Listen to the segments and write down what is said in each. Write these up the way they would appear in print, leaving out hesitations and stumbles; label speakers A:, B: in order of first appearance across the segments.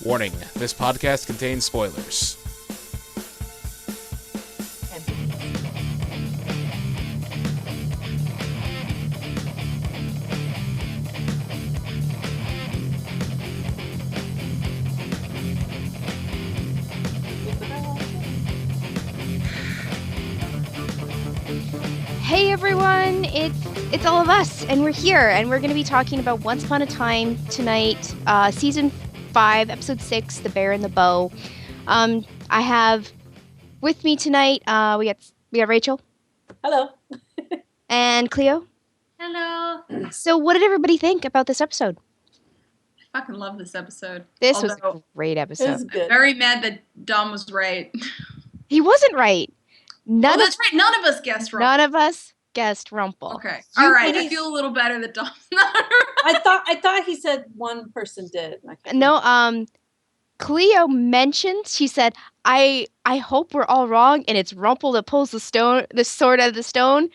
A: Warning, this podcast contains spoilers.
B: Hey everyone, it's all of us, and we're here, and we're going to be talking about Once Upon a Time tonight, season 5, episode 6, The Bear and the Bow. I have with me tonight, we got Rachel.
C: Hello.
B: And Clio.
D: Hello.
B: So what did everybody think about this episode?
D: I fucking love this episode.
B: This was a great episode.
C: It was good.
D: I'm very mad that Dom was right.
B: He wasn't right.
D: That's right. None of us guessed wrong.
B: None of us guessed Rumple.
D: Okay. All right. I feel a little better that Dom's not right.
C: I thought he said one person did.
B: No, Clio mentioned, she said, I hope we're all wrong and it's Rumple that pulls the sword out of the stone,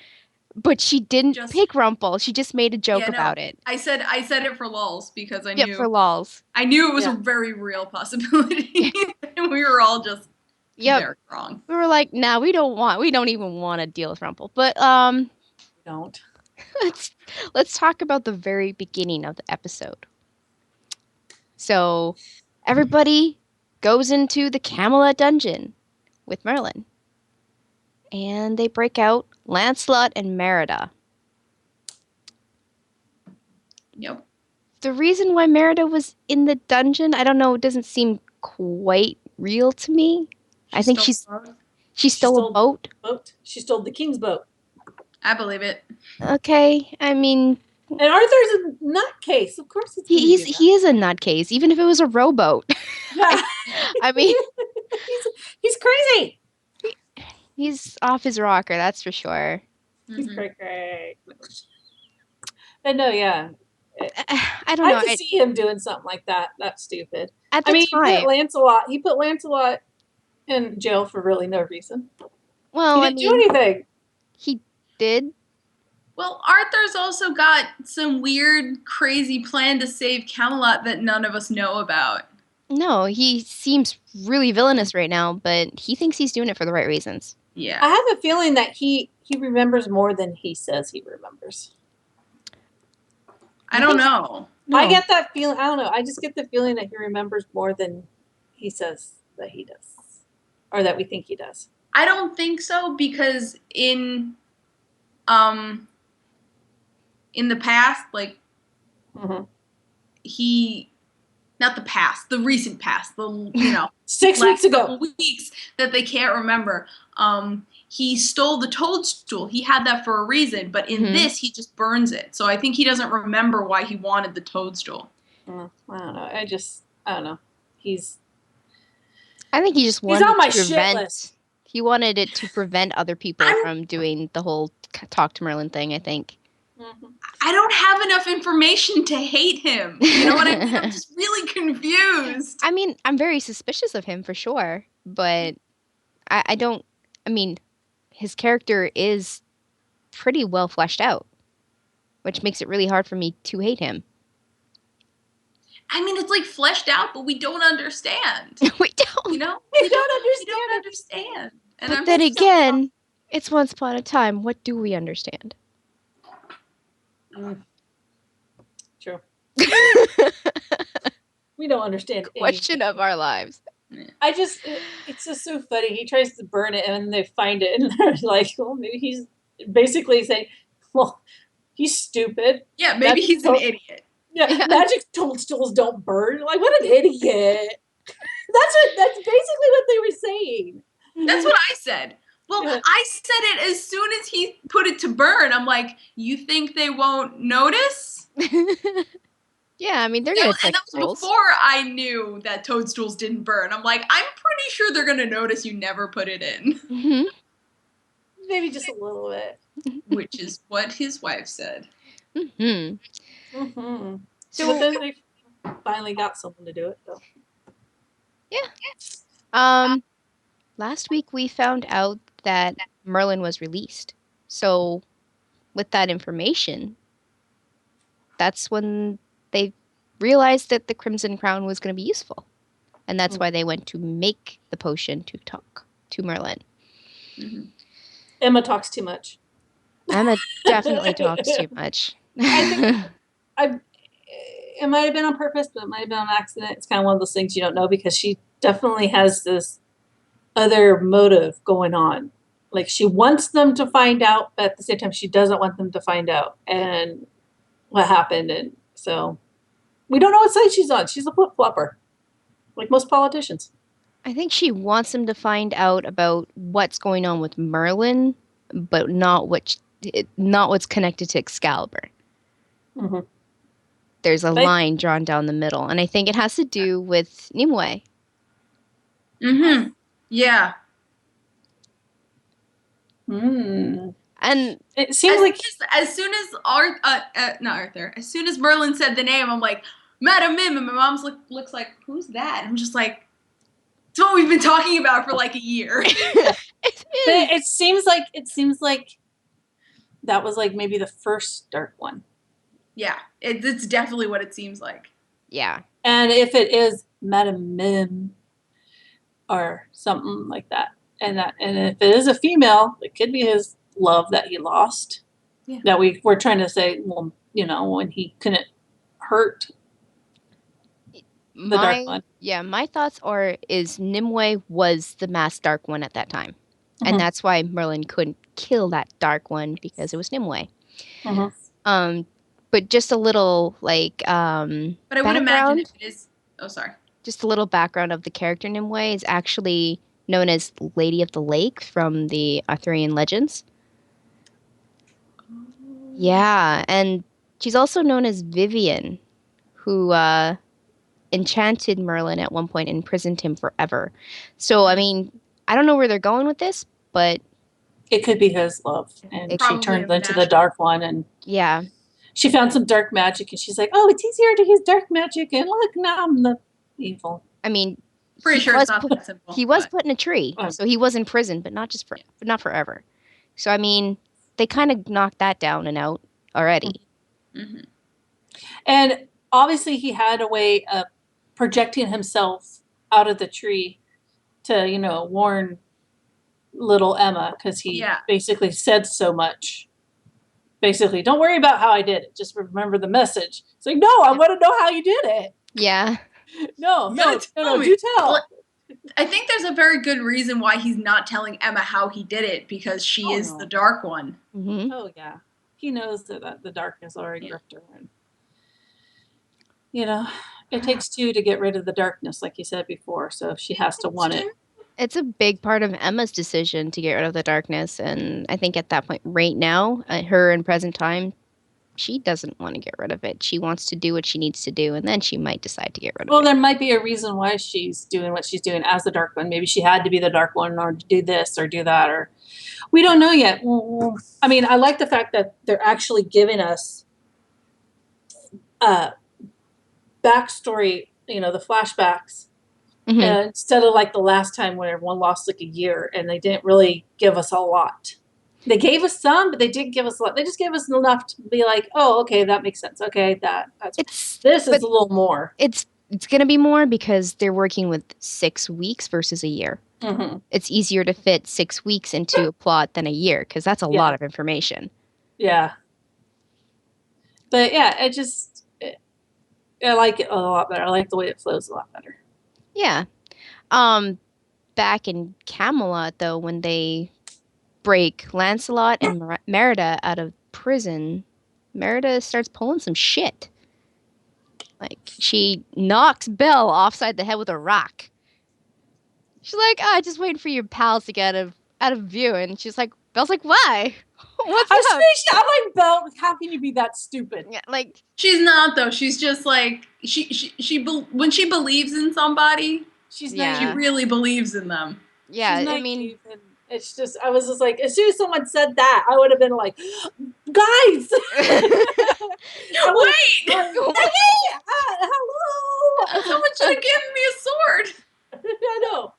B: but she didn't pick Rumple. She just made a joke about it.
D: I said it for lulz because I knew
B: for lulz.
D: I knew it was a very real possibility. And we were all just very wrong.
B: We were like, nah, we don't even want to deal with Rumple. But
C: don't.
B: let's talk about the very beginning of the episode. So everybody goes into the Camelot dungeon with Merlin. And they break out Lancelot and Merida.
D: Yep.
B: The reason why Merida was in the dungeon, I don't know, it doesn't seem quite real to me. I think she stole a boat.
C: She stole the king's boat.
D: I believe it.
B: Okay, I mean...
C: And Arthur's a nutcase. Of course
B: he is a nutcase, even if it was a rowboat.
C: Yeah.
B: I mean...
C: he's crazy.
B: He's off his rocker, that's for sure.
C: He's cray. And no, yeah.
B: I don't know.
C: I could see him doing something like that. That's stupid.
B: At the time.
C: He put Lancelot in jail for really no reason.
B: Well,
C: he didn't do anything.
B: He did.
D: Well, Arthur's also got some weird, crazy plan to save Camelot that none of us know about.
B: No, he seems really villainous right now, but he thinks he's doing it for the right reasons.
D: Yeah.
C: I have a feeling that he remembers more than he says he remembers.
D: I don't know.
B: No.
C: I get that feeling. I don't know. I just get the feeling that he remembers more than he says that he does. Or that we think he does.
D: I don't think so because in the past, like the recent past,
C: 6 weeks ago,
D: weeks that they can't remember. He stole the toadstool. He had that for a reason, but in this, he just burns it. So I think he doesn't remember why he wanted the toadstool.
C: I don't know. I don't know.
B: I think he just wanted
C: on my
B: to
C: shit
B: prevent.
C: list.
B: He wanted it to prevent other people from doing the whole talk to Merlin thing, I think.
D: I don't have enough information to hate him. You know what I mean? I'm just really confused.
B: I mean, I'm very suspicious of him for sure, but I don't. I mean, his character is pretty well fleshed out, which makes it really hard for me to hate him.
D: I mean, it's like fleshed out, but we don't understand.
B: We don't.
D: You know?
C: We don't understand.
D: We don't understand. And
B: but then again, it's Once Upon a Time. What do we understand?
C: True. We don't understand
B: Question of our lives.
C: It's just so funny. He tries to burn it and then they find it and they're like, well, maybe he's basically saying, well, he's stupid.
D: Yeah, maybe he's an idiot.
C: Yeah, magic toadstools don't burn. Like, what an idiot. That's basically what they were saying.
D: That's what I said. Well, I said it as soon as he put it to burn. I'm like, you think they won't notice?
B: Yeah, I mean, they're going to take
D: And that was before I knew that toadstools didn't burn. I'm like, I'm pretty sure they're going to notice you never put it in.
C: Maybe just a little bit.
D: Which is what his wife said.
C: So but then they finally got someone to do it, though.
B: Yeah. Last week we found out that Merlin was released. So with that information, that's when they realized that the Crimson Crown was going to be useful. And that's why they went to make the potion to talk to Merlin.
D: Mm-hmm.
C: Emma talks too much.
B: Emma definitely talks too much.
C: I think it might have been on purpose, but it might have been on accident. It's kind of one of those things you don't know because she definitely has this other motive going on. Like she wants them to find out, but at the same time, she doesn't want them to find out and what happened. And so we don't know what side she's on. She's a flip-flopper, like most politicians.
B: I think she wants them to find out about what's going on with Merlin, but not what's connected to Excalibur.
C: Mm-hmm.
B: There's a line drawn down the middle, and I think it has to do with Nimue.
D: Mm-hmm. Yeah.
C: Mm.
B: And
C: it seems like
D: as soon as Merlin said the name, I'm like, Madam Mim, and my mom's looks like, who's that? I'm just like, it's what we've been talking about for like a year.
C: it seems like that was like maybe the first dark one.
D: Yeah, it's definitely what it seems like.
B: Yeah.
C: And if it is Madam Mim or something like that, and if it is a female, it could be his love that he lost.
D: Yeah.
C: That we're trying to say, well, when he couldn't hurt the dark one.
B: Yeah, my thoughts is Nimue was the masked dark one at that time.
C: Mm-hmm.
B: And that's why Merlin couldn't kill that dark one because it was Nimue.
C: Mm-hmm.
B: But just a little
D: but I would imagine if it is
B: just a little background of the character Nimue is actually known as Lady of the Lake from the Arthurian legends. Yeah, and she's also known as Vivian, who enchanted Merlin at one point and imprisoned him forever. So, I mean, I don't know where they're going with this, but
C: it could be his love, and she turned into the dark one, and
B: yeah,
C: she found some dark magic, and she's like, "Oh, it's easier to use dark magic." And look, now I'm the evil.
B: I mean,
D: pretty sure it's not that simple.
B: He was put in a tree, so he was in prison, but not forever. So I mean, they kind of knocked that down and out already.
D: Mm-hmm.
C: And obviously, he had a way of projecting himself out of the tree to, warn little Emma, because he basically said so much. Basically, don't worry about how I did it. Just remember the message. It's like, no, I want to know how you did it.
B: Yeah.
C: No, do tell.
D: Well, I think there's a very good reason why he's not telling Emma how he did it, because she is the dark one.
B: Mm-hmm.
C: Oh, yeah. He knows that the darkness already gripped her. And, it takes two to get rid of the darkness, like you said before. So she has to want it.
B: It's a big part of Emma's decision to get rid of the darkness. And I think at that point, right now, her in present time, she doesn't want to get rid of it. She wants to do what she needs to do, and then she might decide to get rid of it.
C: Well, there might be a reason why she's doing what she's doing as the dark one. Maybe she had to be the dark one or do this or do that, or we don't know yet. I mean, I like the fact that they're actually giving us backstory, the flashbacks, instead of like the last time when everyone lost like a year and they didn't really give us a lot. They gave us some, but they didn't give us a lot. They just gave us enough to be like, oh, okay, that makes sense. Okay, this is a little more.
B: It's going to be more because they're working with 6 weeks versus a year.
C: Mm-hmm.
B: It's easier to fit 6 weeks into a plot than a year because that's a lot of information.
C: Yeah. But yeah, I like it a lot better. I like the way it flows a lot better.
B: Yeah. Back in Camelot, though, when they break Lancelot and Merida out of prison, Merida starts pulling some shit. Like, she knocks Belle offside the head with a rock. She's like, just waiting for your pals to get out of view. And she's like, Belle's like, why? What's up?
C: I'm like, Belle, how can you be that stupid?
B: Yeah, like,
D: she's not, though. She's just like, when she believes in somebody, she really believes in them.
B: Yeah, I mean,
C: it's just, I was just like, as soon as someone said that, I would have been like, guys!
D: Wait!
C: Hey, hello!
D: Someone should have given me a sword!
C: I know.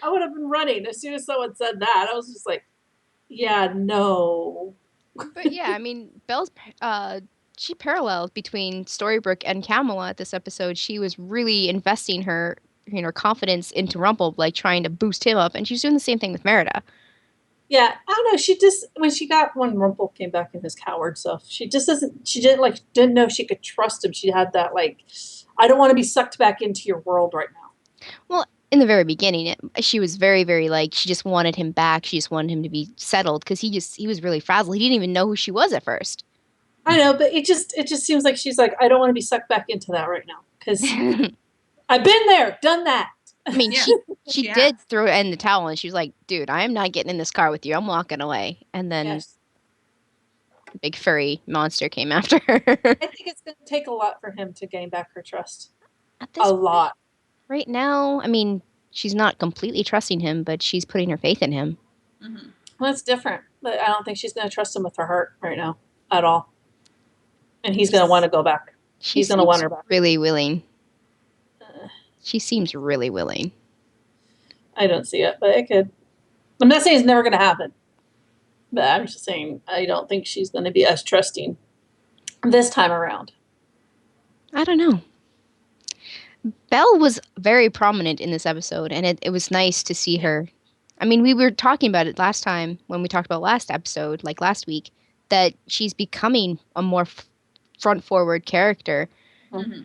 C: I would have been running as soon as someone said that. I was just like, yeah, no.
B: But yeah, I mean, Belle's, she paralleled between Storybrooke and Camelot this episode. She was really investing her her confidence into Rumple, like trying to boost him up, and she's doing the same thing with Merida.
C: Yeah, I don't know. She just when Rumple came back in his coward stuff, she didn't know she could trust him. She had that I don't want to be sucked back into your world right now.
B: Well, in the very beginning, she was very, very she just wanted him back. She just wanted him to be settled because he was really frazzled. He didn't even know who she was at first.
C: I know, but it just seems like she's like, I don't want to be sucked back into that right now because I've been there, done that.
B: I mean, she did throw it in the towel, and she was like, "Dude, I am not getting in this car with you. I'm walking away." And then the big furry monster came after her.
C: I think it's going to take a lot for him to gain back her trust.
B: A
C: lot.
B: Right now, I mean, she's not completely trusting him, but she's putting her faith in him.
C: Mm-hmm. Well, it's different, but I don't think she's going to trust him with her heart right now at all. And he's going to want to go back. He's going to want her back.
B: Really willing. She seems really willing.
C: I don't see it, but it could. I'm not saying it's never going to happen, but I'm just saying I don't think she's going to be as trusting this time around.
B: I don't know. Belle was very prominent in this episode, and it was nice to see her. I mean, we were talking about it last time when we talked about last episode, like last week, that she's becoming a more front-forward character.
C: Mm-hmm.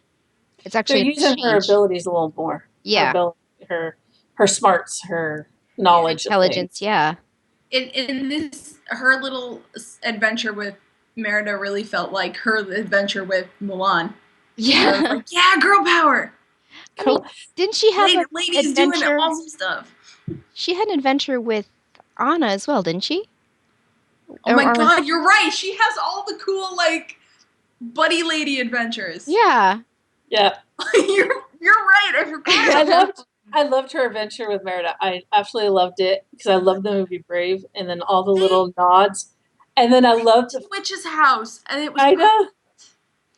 B: It's actually
C: they're using her abilities a little more.
B: Yeah,
C: her smarts, her knowledge,
B: intelligence. Yeah.
D: In this, her little adventure with Merida really felt like her adventure with Mulan.
B: Yeah.
D: Like, yeah, girl power.
B: I mean, didn't she have
D: ladies doing awesome stuff?
B: She had an adventure with Anna as well, didn't she?
D: Oh my God, you're right. She has all the cool buddy lady adventures.
B: Yeah.
C: Yeah.
D: You're right. I forgot.
C: I loved her adventure with Merida. I absolutely loved it because I loved the movie Brave, and then all the little nods, and then I loved
D: the witch's house, and it was.
C: I know.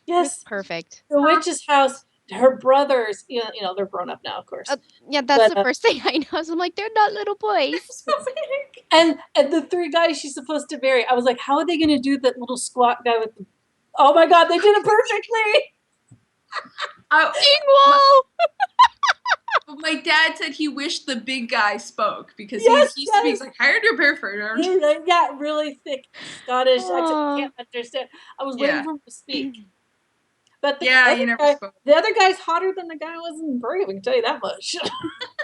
C: Yes.
B: Perfect.
C: The witch's house. Her brothers, you know, they're grown up now, of course.
B: Yeah, that's the first thing I know. So I'm like, they're not little boys.
C: and the three guys she's supposed to marry, I was like, how are they going to do that little squat guy with the? Oh my God, they did it perfectly.
D: My dad said he wished the big guy spoke because he speaks like, "Hired your perfect."
C: Yeah, really thick Scottish accent. I can't understand. I was waiting for him to speak. But the other guy's hotter than the guy was in Brave. I can tell you that much.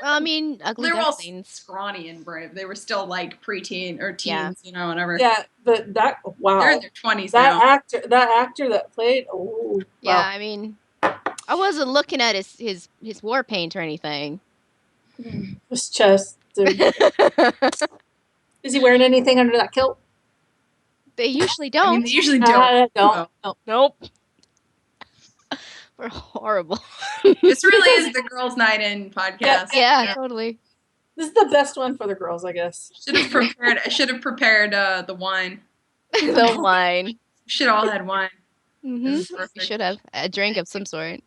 B: I mean, ugly.
D: They were all scrawny and Brave. They were still preteen or teens, whatever.
C: Yeah, but
D: they're in their 20s
C: now.
D: That
C: actor that played. Oh,
B: yeah. Wow. I mean, I wasn't looking at his war paint or anything.
C: His chest. Is he wearing anything under that kilt?
B: They usually don't.
D: I mean, they usually don't.
B: Nope. We're horrible.
D: This really is the girls' night in podcast.
B: Yeah, totally.
C: This is the best one for the girls, I guess.
D: I should have prepared the wine.
B: The wine.
D: Should all had wine.
B: Mm-hmm. You should have a drink of some sort.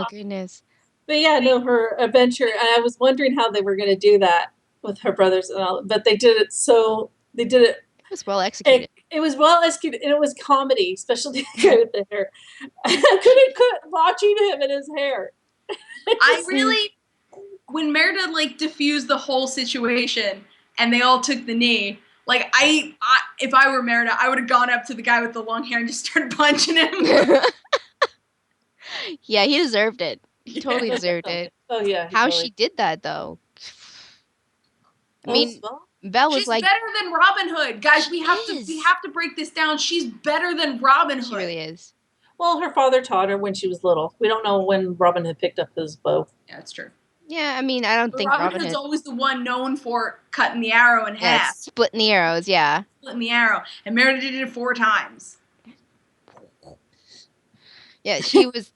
B: Goodness.
C: But yeah, no, her adventure, and I was wondering how they were going to do that with her brothers and all, but they did it so. They did it.
B: It was well executed.
C: It was well executed, and it was comedy, especially the guy with the hair. I couldn't quit watching him and his hair.
D: When Merida diffused the whole situation, and they all took the knee. If I were Merida, I would have gone up to the guy with the long hair and just started punching him.
B: Yeah, he deserved it. He totally deserved it.
C: Oh yeah.
B: How she did that though? I mean, Belle was
D: she's better than Robin Hood, guys. We have to break this down. She's better than Robin Hood.
B: She really is.
C: Well, her father taught her when she was little. We don't know when Robin Hood picked up his bow.
D: Yeah, that's true.
B: Yeah, I mean, I don't think
D: Robin Hood's always the one known for cutting the arrow in half.
B: Splitting the arrows, yeah.
D: Splitting the arrow. And Merida did it 4 times.
B: Yeah, she was...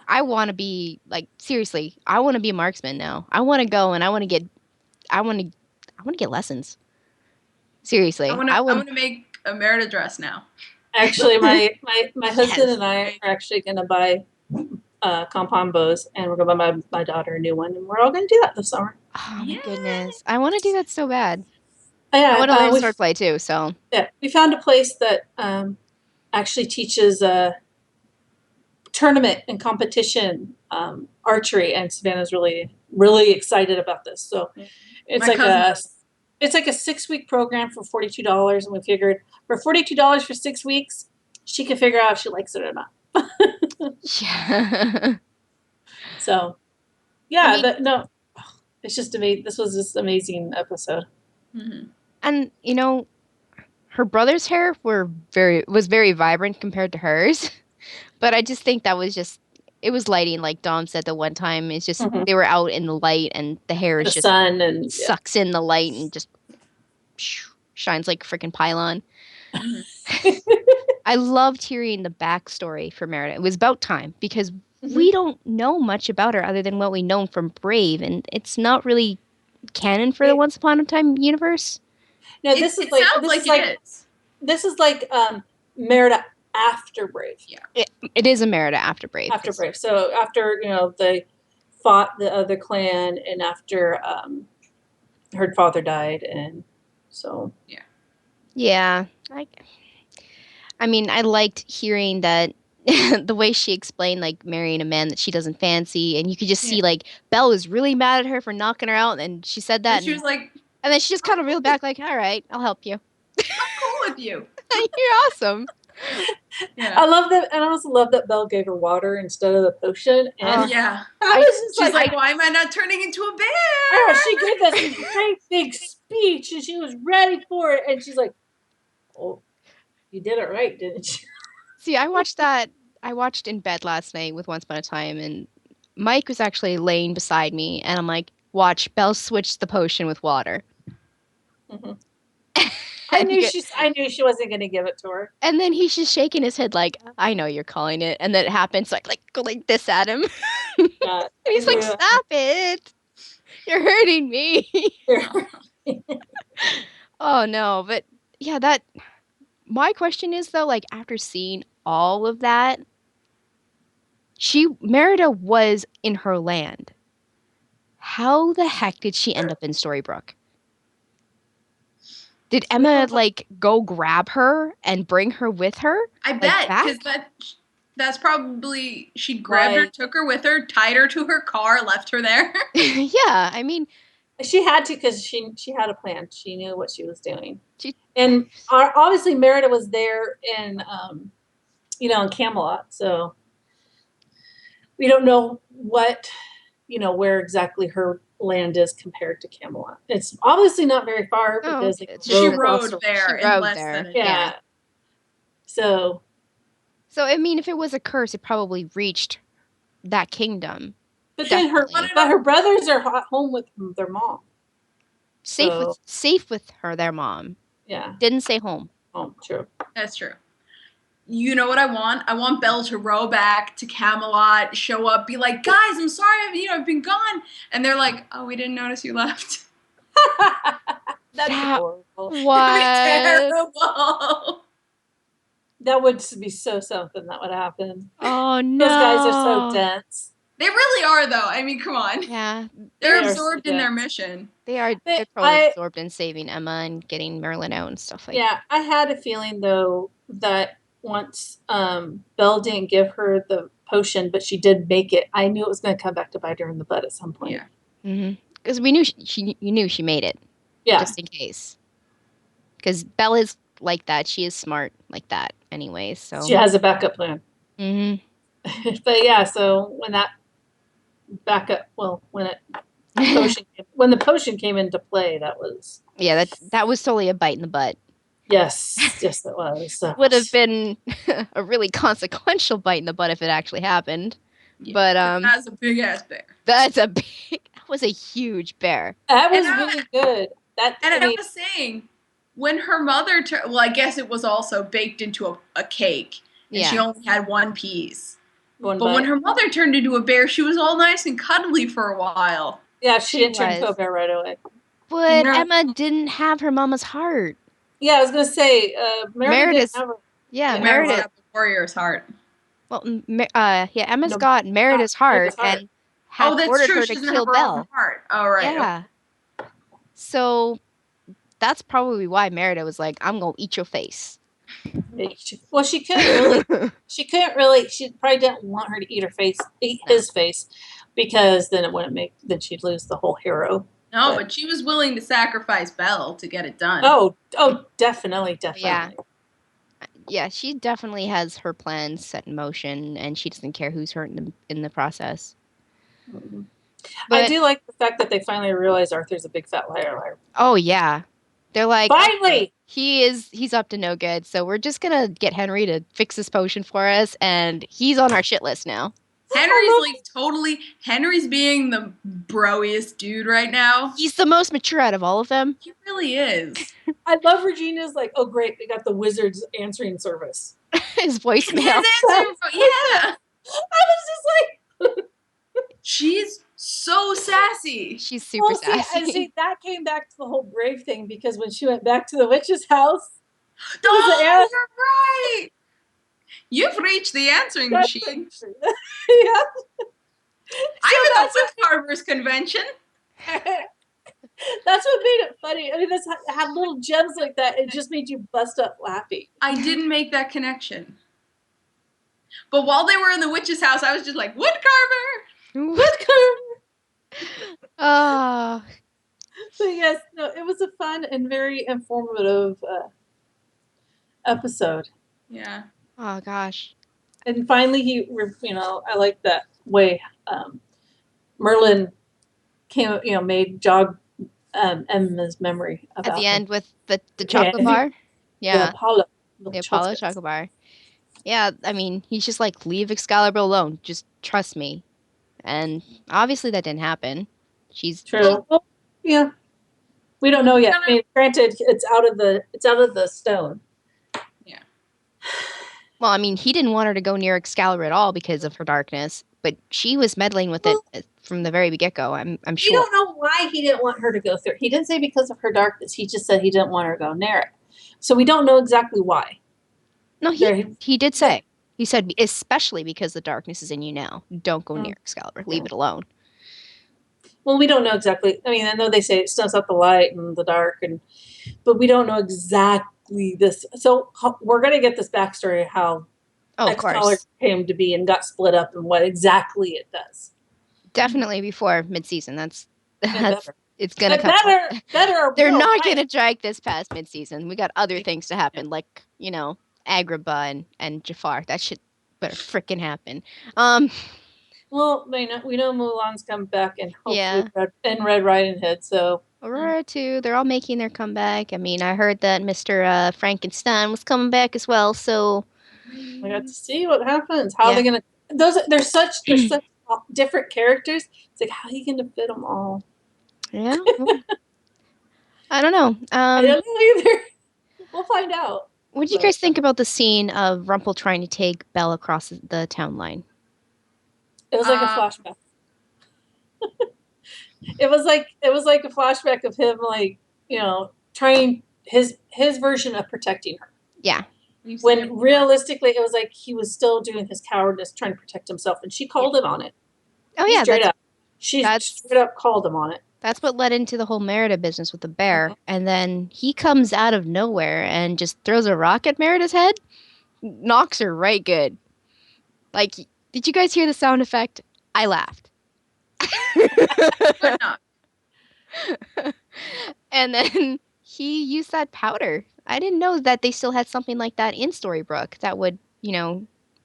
B: I want to be, seriously, I want to be a marksman now. I want to go and I want to get lessons. Seriously.
D: I want to make a Merida dress now.
C: Actually, my husband and I are actually going to buy compound bows, and we're going to buy my daughter a new one, and we're all going to do that this summer.
B: Oh my goodness. I want to do that so bad.
C: Yeah,
B: I want to learn swordplay too, so.
C: Yeah, we found a place that actually teaches tournament and competition, archery, and Savannah's really, really excited about this. So it's
D: My
C: like
D: cousin
C: it's like a 6-week program for $42, and we figured for $42 for 6 weeks, she can figure out if she likes it or not.
B: Yeah.
C: So, yeah,
B: I mean-
C: but no, it's just amazing. This was just amazing episode.
D: Mhm.
B: And her brother's hair was very vibrant compared to hers. But I just think that was it was lighting, like Dom said the one time. It's just
C: Mhm.
B: they were out in the light and the hair
C: The
B: is just
C: sun and
B: sucks in the light and just shines like a freaking pylon.
D: Mhm.
B: I loved hearing the backstory for Merida. It was about time because
C: Mhm.
B: we don't know much about her other than what we know from Brave, and it's not really canon for the Once Upon a Time universe.
C: No,
D: It sounds like it is.
C: This is like Merida after Brave.
D: Yeah.
B: It is a Merida after Brave.
C: After Brave. So after, they fought the other clan and after her father died, and so
B: Yeah. I mean, I liked hearing that the way she explained like marrying a man that she doesn't fancy, and you could just see like Belle was really mad at her for knocking her out, and she said that,
D: And she was like,
B: and then she just kind of reeled back like, "All right, I'll help you.
D: I'm cool with you.
B: You're awesome."
D: Yeah.
C: I love that, and I also love that Belle gave her water instead of the potion. And
D: Yeah.
C: I was just
D: She's like, why am I not turning into a bear?
C: she gave this great big speech, and she was ready for it, and she's like, "Oh, you did it right, didn't you?"
B: See, I watched in bed last night with Once Upon a Time, and Mike was actually laying beside me, and I'm like, "Watch, Belle switched the potion with water."
C: Mhm. I knew she wasn't going to give it to her.
B: And then he's just shaking his head like, "I know you're calling it." And then it happens, so I go like this at him.
C: Yeah.
B: And he's like,
C: Yeah.
B: "Stop it. You're hurting me." Oh no, but yeah, my question is though, like after seeing all of that, Merida was in her land. How the heck did she end up in Storybrooke? Did Emma like go grab her and bring her with her?
D: I
B: Like,
D: bet,
B: back?
D: because that's probably, she grabbed her,
C: Right.
D: took her with her, tied her to her car, left her there.
B: Yeah, I mean,
C: She had to, because she had a plan. She knew what she was doing.
B: She-
C: And obviously Merida was there in in Camelot, so we don't know what where exactly her land is compared to Camelot. It's obviously not very far
B: Oh,
C: because
B: okay.
C: they
D: She
C: rode across
D: rode there
B: She
D: in
B: rode
D: less
B: there.
D: than a
C: Yeah. So
B: I mean, if it was a curse, it probably reached that kingdom.
C: but then
B: Definitely.
C: her brothers are at home with their mom.
B: Safe with their mom.
C: Yeah.
B: Didn't say home.
C: Oh, true.
D: That's true. You know what I want? I want Belle to row back to Camelot, show up, be like, guys, I'm sorry, I've been gone. And they're like, oh, we didn't notice you left.
C: That's
B: That-
C: horrible.
B: What?
D: Terrible.
C: That would be so something that would happen.
B: Oh no.
C: Those guys are so dense.
D: They really are, though. I mean, come on.
B: Yeah,
D: They're
C: They are
D: absorbed
C: so
D: in their
C: dense.
D: mission.
B: they're totally absorbed in saving Emma and getting Merlin out and stuff like that.
C: Yeah, I had a feeling though that once Belle didn't give her the potion, but she did make it. I knew it was going to come back to bite her in the butt at some point.
D: Yeah.
B: Because we knew you knew she made it.
C: Yeah.
B: Just in case. Because Belle is like that. She is smart like that anyway. So
C: She has a backup plan.
B: Mhm.
C: But yeah, so when that when the potion came into play, that was
B: Yeah, that was totally a bite in the butt.
C: yes, it was.
B: Would have been a really consequential bite in the butt if it actually happened.
D: Yeah,
B: But
D: that's a big ass bear.
B: that was a huge bear.
C: That was
D: And
C: really good.
D: I was saying, when her mother, well, I guess it was also baked into a cake, and she
B: Yeah.
D: only had one piece.
C: One
D: But when
C: bite.
D: her mother turned into a bear, she was all nice and cuddly for a while.
C: Yeah, she didn't turn into a
B: was.
C: bear right away.
B: But
D: No.
B: Emma didn't have her mama's heart.
C: Yeah, I was gonna say
B: Meredith's-
C: Meredith didn't have her.
B: Yeah,
C: Yeah,
D: Meredith
B: Meredith.
D: got the warrior's heart.
B: Well, Emma's
C: No,
B: got Meredith's heart
C: heart.
B: and had
D: Oh, that's
B: ordered
D: true.
B: her
D: She
B: to
D: doesn't
B: kill
D: have her own
B: Belle.
D: heart. Oh, right.
B: Yeah. So that's probably why Merida was like, "I'm gonna eat your face."
C: Well, she couldn't really. She couldn't really. She probably didn't want her to eat his face, because then it wouldn't make. Then she'd lose the whole hero.
D: No, but she was willing to sacrifice Belle to get it done.
C: Oh, definitely.
B: Yeah, she definitely has her plans set in motion, and she doesn't care who's hurt in the process.
C: Mm-hmm.
B: But,
C: I do like the fact that they finally realize Arthur's a big fat liar.
B: Oh yeah, they're like,
C: finally,
B: okay, he's up to no good. So we're just gonna get Henry to fix this potion for us, and he's on our shit list now.
D: Henry's being the broiest dude right now.
B: He's the most mature out of all of them.
D: He really is.
C: I love Regina's like, oh great, they got the wizard's answering service.
B: His voicemail.
D: Yeah.
C: I was just like,
D: she's so sassy.
B: She's super sassy.
C: See, that came back to the whole Brave thing, because when she went back to the witch's house,
D: you're right. You've reached the answering machine.
C: Yeah.
D: I'm at the Whip Carvers convention.
C: That's what made it funny. I mean, this had little gems like that. It just made you bust up laughing.
D: I didn't make that connection. But while they were in the witch's house, I was just like, wood carver!
C: Wood carver!
B: Oh.
C: So yes, no, it was a fun and very informative episode.
D: Yeah.
B: Oh gosh.
C: And finally, I like that way Merlin made jog Emma's memory about
B: At the end with the chocolate bar. Yeah.
C: The Apollo
B: chocolate bar. Yeah, I mean, he's just like, leave Excalibur alone. Just trust me. And obviously that didn't happen. She's
C: true. Well, yeah. We don't know yet. I mean, granted, it's out of the stone.
D: Yeah.
B: Well, I mean, he didn't want her to go near Excalibur at all because of her darkness, but she was meddling with it from the very get-go. I'm sure.
C: We don't know why he didn't want her to go through. He didn't say because of her darkness. He just said he didn't want her to go near it. So we don't know exactly why.
B: No, he did say. He said, especially because the darkness is in you now. Don't go near Excalibur. Leave it alone.
C: Well, we don't know exactly. I mean, I know they say it snuffs out the light and the dark, but we don't know exactly this. So we're going to get this backstory of how Excalibur came to be and got split up and what exactly it does.
B: Definitely before mid-season. That's it's going to
C: come. Better.
B: They're not going to drag this past mid-season. We got other things to happen, like, Agrabah and Jafar. That shit better freaking happen.
C: Well, we know Mulan's come back, and hopefully Red Riding Hood. So
B: Aurora too. They're all making their comeback. I mean, I heard that Mr. Frankenstein was coming back as well. So
C: we got to see what happens. How are they gonna? They're such different characters. It's like, how are you gonna fit them all?
B: Yeah. I don't know.
C: I don't know either. We'll find out.
B: What do you guys think about the scene of Rumple trying to take Belle across the town line?
C: It was like a flashback. It was like a flashback of him, like, trying his version of protecting her.
B: Yeah.
C: When realistically, it was like he was still doing his cowardness, trying to protect himself, and she called him on it.
B: Oh yeah,
C: straight up called him on it.
B: That's what led into the whole Merida business with the bear. And then he comes out of nowhere and just throws a rock at Merida's head. Knocks her right good. Like, did you guys hear the sound effect? I laughed. And then he used that powder. I didn't know that they still had something like that in Storybrooke that would,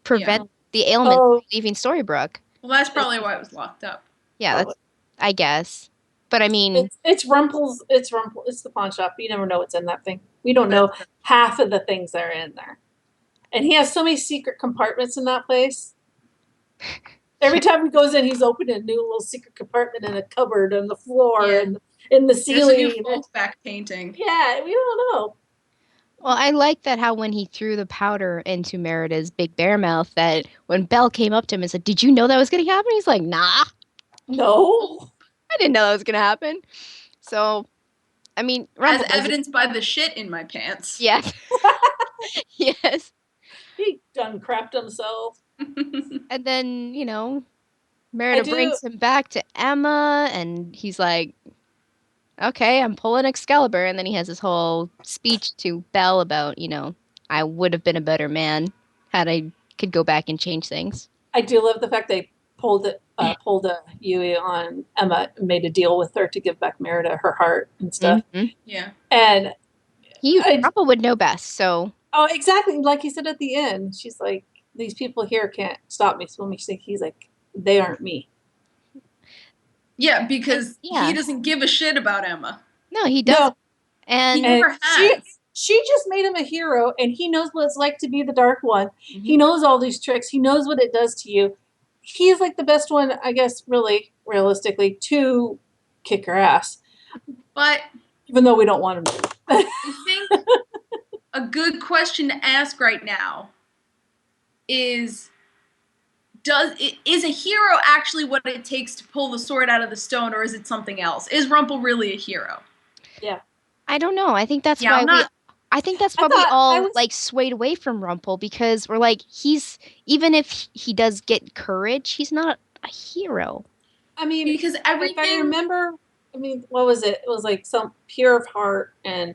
B: prevent the ailment from leaving Storybrooke.
D: Well, that's probably why it was locked up.
B: Yeah, I guess. But I mean,
C: it's Rumple's. It's Rumple. It's the pawn shop. You never know what's in that thing. We don't know half of the things that are in there, and he has so many secret compartments in that place. Every time he goes in, he's opening a new little secret compartment in a cupboard on the floor and in the ceiling.
D: There's a new back painting.
C: Yeah, we don't know.
B: Well, I like that how when he threw the powder into Merida's big bear mouth, that when Belle came up to him and said, "Did you know that was going to happen?" He's like, "Nah,
C: no,
B: I didn't know that was going to happen." So, I mean,
D: as evidenced by the shit in my pants.
B: Yes. Yes.
C: He done crapped himself.
B: And then, Merida brings him back to Emma, and he's like, okay, I'm pulling Excalibur. And then he has this whole speech to Belle about, I would have been a better man had I could go back and change things.
C: I do love the fact they pulled a Yui on Emma and made a deal with her to give back Merida her heart and stuff.
B: Mhm.
D: Yeah.
C: And
B: Papa would know best, so.
C: oh, exactly. Like he said at the end, she's like, these people here can't stop me. So he's like, they aren't me.
D: Yeah, because
B: Yeah.
D: he doesn't give a shit about Emma.
B: No, he doesn't.
C: No.
B: And
D: He never has.
C: She just made him a hero, and he knows what it's like to be the Dark One.
B: Mhm.
C: He knows all these tricks. He knows what it does to you. He's like the best one, I guess, really, realistically, to kick her ass.
D: But
C: Even though we don't want him to.
D: I think a good question to ask right now is a hero actually what it takes to pull the sword out of the stone, or is it something else? Is Rumple really a hero?
C: Yeah.
B: I don't know. I think that's
D: Yeah,
B: why
D: I'm not-
B: I think that's why
C: I
B: we
C: thought
B: all
C: I was-
B: like swayed away from Rumple, because we're like, even if he does get courage, he's not a hero.
C: I mean,
D: Because
C: if I
D: everything
C: remember, what was it? It was like some pure of heart and,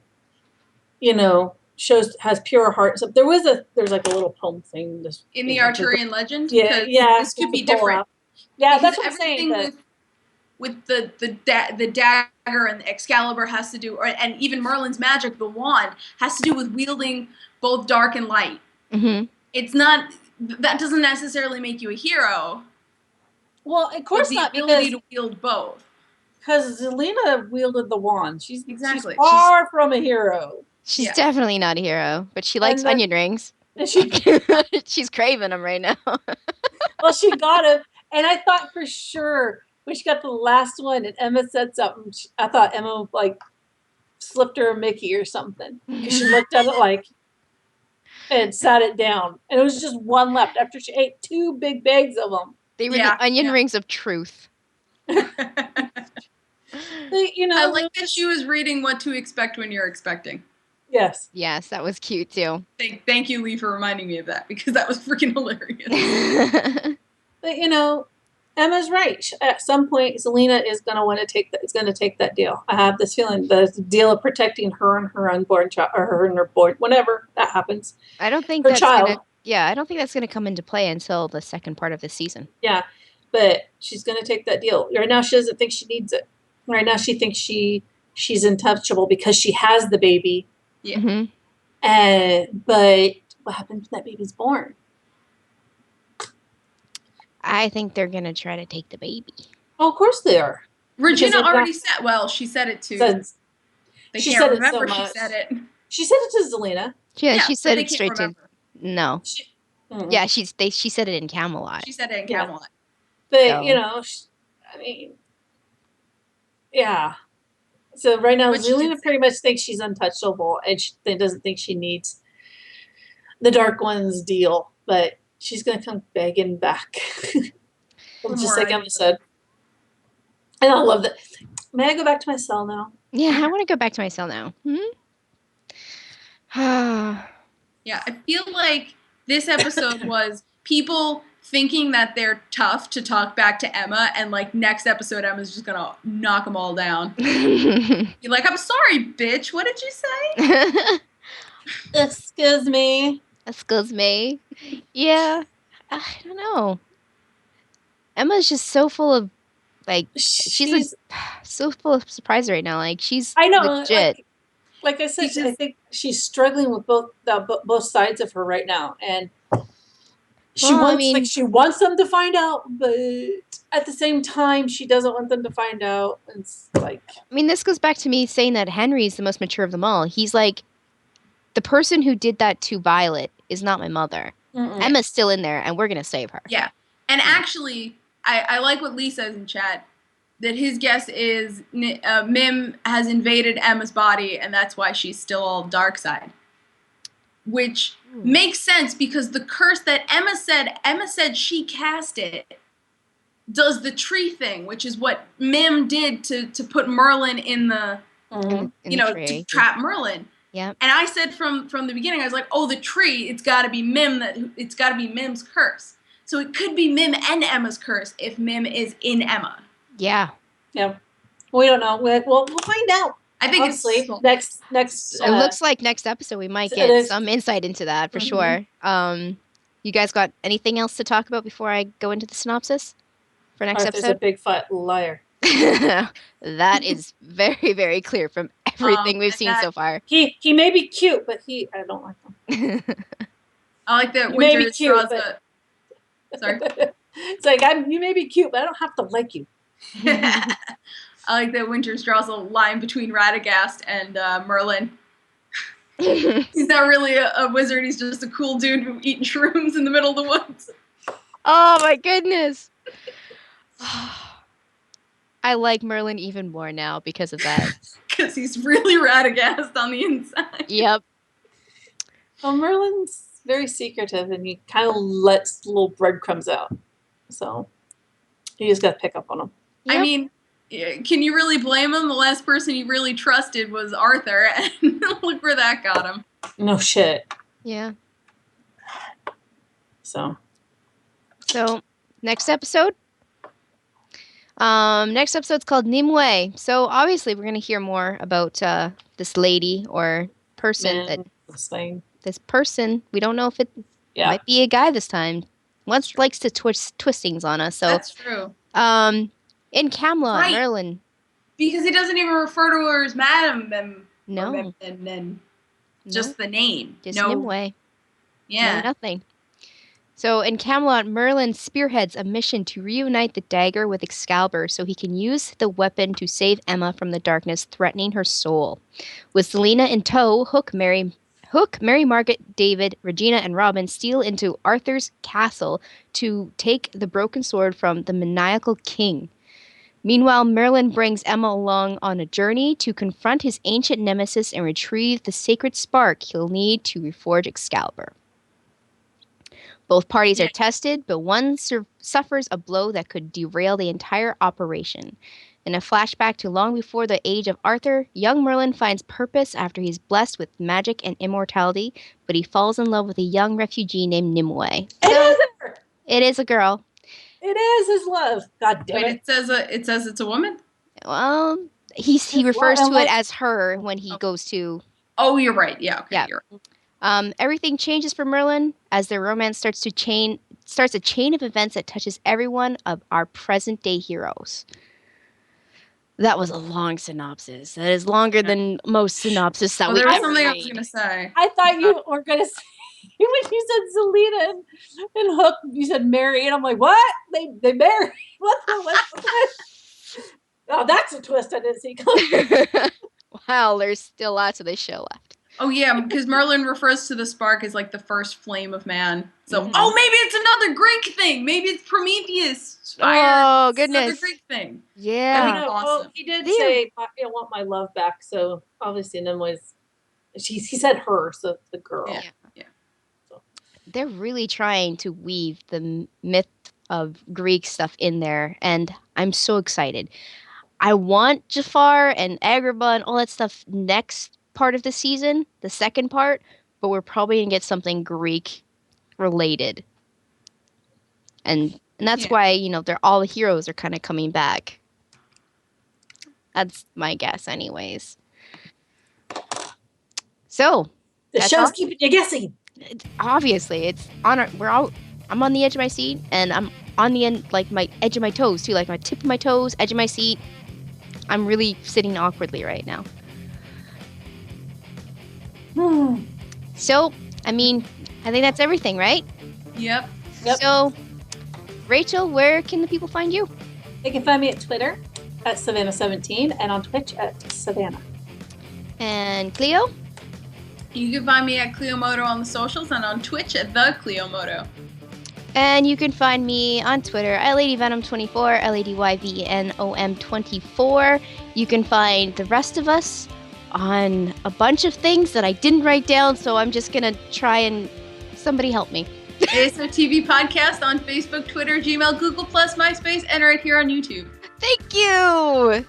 C: has pure heart. So there's like a little poem thing.
D: in the Arturian legend,
C: Yeah,
D: 'cause
C: yeah.
D: this could be
C: to pull
D: different.
C: out. Yeah,
D: Because
C: that's what I'm saying.
D: everything with the dagger and the Excalibur has to do, and even Merlin's magic, the wand, has to do with wielding both dark and light.
B: Mm-hmm.
D: It's not that doesn't necessarily make you a hero.
C: Well, of
D: But
C: course
D: the
C: not,
D: ability to wield both.
C: because Zelina wielded the wand. She's
D: Exactly.
C: far from a hero.
B: She's
D: Yeah.
B: definitely not a hero, but she likes
C: And
B: onion rings.
C: And she,
B: She's craving them right now.
C: well, she got him, and I thought for sure when she got the last one, and Emma said something. I thought Emma like slipped her a Mickey or something because she looked at it and sat it down, and it was just one left after she ate 2 big bags of them.
B: They were
D: Yeah,
B: the onion
D: yeah.
B: rings of truth.
D: I like that she was reading what to expect when you're expecting.
C: Yes.
B: Yes, that was cute too.
D: Thank you, Lee, for reminding me of that, because that was freaking hilarious.
C: But Emma's right. At some point, Zelina is going to want to take that. Is going to take that deal. I have this feeling the deal of protecting her and her unborn child, or her and her born, whenever that happens.
B: I don't think
C: Her
B: that's
C: child.
B: I don't think that's gonna come into play until the second part of the season.
C: Yeah, but she's going to take that deal. Right now, she doesn't think she needs it. Right now, she thinks she's untouchable because she has the baby.
D: Yeah.
B: Mm-hmm.
C: But what happens when that baby's born?
B: I think they're gonna try to take the baby.
C: Oh, of course they are.
D: Regina
C: Because
D: already said. Well, she said it too. They
C: she
D: can't
C: said it
D: remember
C: so
D: she
C: much.
D: said it.
C: She said it to Zelina.
B: Yeah, she
D: but
B: said
D: they
B: it
D: can't
B: straight
D: remember.
B: to no. Yeah, she said it in Camelot.
D: She said it in
C: Yeah.
D: Camelot.
C: But
B: So.
C: yeah. So right now,
D: But she
C: Zelina
D: did
C: pretty much thinks she's untouchable, and she doesn't think she needs the Dark One's deal. But she's going to come begging back, just like Emma said. And I love that. May I go back to my cell now?
B: Yeah, I want to go back to my cell now.
D: Yeah, I feel like this episode was people thinking that they're tough to talk back to Emma, and like next episode, Emma's just gonna knock them all down. You're like, I'm sorry, bitch. What did you say?
C: Excuse me.
B: Excuse me. Yeah, I don't know. Emma's just so full of she's so full of surprise right now. Like she's
C: I know,
B: legit.
C: Like I said, I think she's struggling with both sides of her right now, and she wants them to find out, but at the same time, she doesn't want them to find out. It's like,
B: I mean, this goes back to me saying that Henry's the most mature of them all. He's like, the person who did that to Violet is not my mother.
C: mm-mm.
B: Emma's still in there, and we're gonna save her.
D: Yeah, and actually, I like what Lee says in chat. That his guess is Mim has invaded Emma's body, and that's why she's still all dark side. Which makes sense, because the curse that Emma said she cast it, does the tree thing, which is what Mim did to put Merlin in the,
B: In the tree.
D: to trap Merlin.
B: Yeah.
D: And I said from the beginning, I was like, oh, the tree, it's got to be it's got to be Mim's curse. So it could be Mim and Emma's curse if Mim is in Emma.
B: Yeah.
C: Yeah, we don't know. We'll find out.
D: I think
C: Honestly,
D: it's
C: next.
B: It looks like next episode we might get some insight into that for sure. You guys got anything else to talk about before I go into the synopsis for next
C: Arthur's
B: episode?
C: a big fat liar.
B: That is very, very clear from everything we've seen so far.
C: He may be cute, but I don't like him.
D: I like that
C: You may be
D: Winter
C: cute,
D: draws a. Sorry.
C: It's like you may be cute, but I don't have to like you.
D: I like that Winters draws a line between Radagast and Merlin. He's not really a wizard. He's just a cool dude eating shrooms in the middle of the woods.
B: Oh my goodness. I like Merlin even more now because of that.
D: Because he's really Radagast on the inside.
B: Yep.
C: Well, Merlin's very secretive, and he kind of lets little breadcrumbs out. So you just got to pick up on them.
B: Yep.
D: I mean, can you really blame him? The last person he really trusted was Arthur, and look where that got him.
C: No shit.
B: Yeah.
C: So
B: next episode. Next episode's called Nimue. So obviously we're gonna hear more about this lady or person this person. We don't know if it might be a guy this time. Once likes to twist twistings on us. So
D: that's true.
B: In Camelot, Merlin.
D: Because he doesn't even refer to her as Madam.
B: No.
D: And then just the name.
B: Just Nimue.
D: Yeah.
B: No, nothing. So in Camelot, Merlin spearheads a mission to reunite the dagger with Excalibur so he can use the weapon to save Emma from the darkness threatening her soul. With Selena in tow, Hook, Mary Margaret, David, Regina, and Robin steal into Arthur's castle to take the broken sword from the maniacal king. Meanwhile, Merlin brings Emma along on a journey to confront his ancient nemesis and retrieve the sacred spark he'll need to reforge Excalibur. Both parties are tested, but one suffers a blow that could derail the entire operation. In a flashback to long before the age of Arthur, young Merlin finds purpose after he's blessed with magic and immortality, but he falls in love with a young refugee named Nimue. It is a girl.
C: It is his love. God damn it.
D: It says it's a woman?
B: Well, he refers to it as her when he goes to...
D: Oh, you're right. Yeah, okay.
B: Yeah.
D: You're right.
B: Everything changes for Merlin as their romance starts a chain of events that touches every one of our present-day heroes. That was a long synopsis. That is longer than most synopsis that we ever
D: There was something
B: made.
D: I was going to say.
C: I thought you were going to say, when you said Selena and Hook, you said Mary, and I'm like, what? They married? What the? Oh, that's a twist I didn't see coming.
B: Wow, there's still lots of this show left.
D: Oh, yeah, because Merlin refers to the spark as like the first flame of man. So, maybe it's another Greek thing. Maybe it's Prometheus.
B: Oh, goodness.
D: Another Greek thing.
B: Yeah.
D: That'd be awesome.
C: Well, he did say, I want my love back. So, obviously, he said her, so the girl.
D: Yeah.
C: So.
B: They're really trying to weave the myth of Greek stuff in there, and I'm so excited. I want Jafar and Agrabah and all that stuff next part of the season, the second part, but we're probably going to get something Greek related. And that's why, all the heroes are kind of coming back. That's my guess anyways. So,
C: the show's keeping you guessing.
B: Obviously, it's on I'm on the edge of my seat, and I'm on the end, like my edge of my toes too, like my tip of my toes, edge of my seat. I'm really sitting awkwardly right now. So, I think that's everything, right?
D: Yep.
B: So, Rachel, where can the people find you?
C: They can find me at Twitter at Savannah17 and on Twitch at Savannah.
B: And Clio?
D: You can find me at Clio Moto on the socials and on Twitch at the Clio Moto.
B: And you can find me on Twitter at LadyVenom24, LadyVenom24. You can find the rest of us on a bunch of things that I didn't write down, so I'm just going to try and somebody help me.
D: ASOTV podcast on Facebook, Twitter, Gmail, Google+, MySpace, and right here on YouTube.
B: Thank you.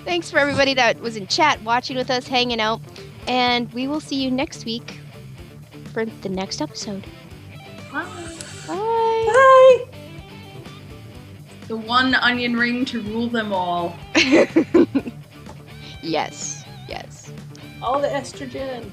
B: Thanks for everybody that was in chat, watching with us, hanging out. And we will see you next week for the next episode.
D: Bye.
C: Bye.
D: The one onion ring to rule them all.
B: Yes. Yes.
C: All the estrogen.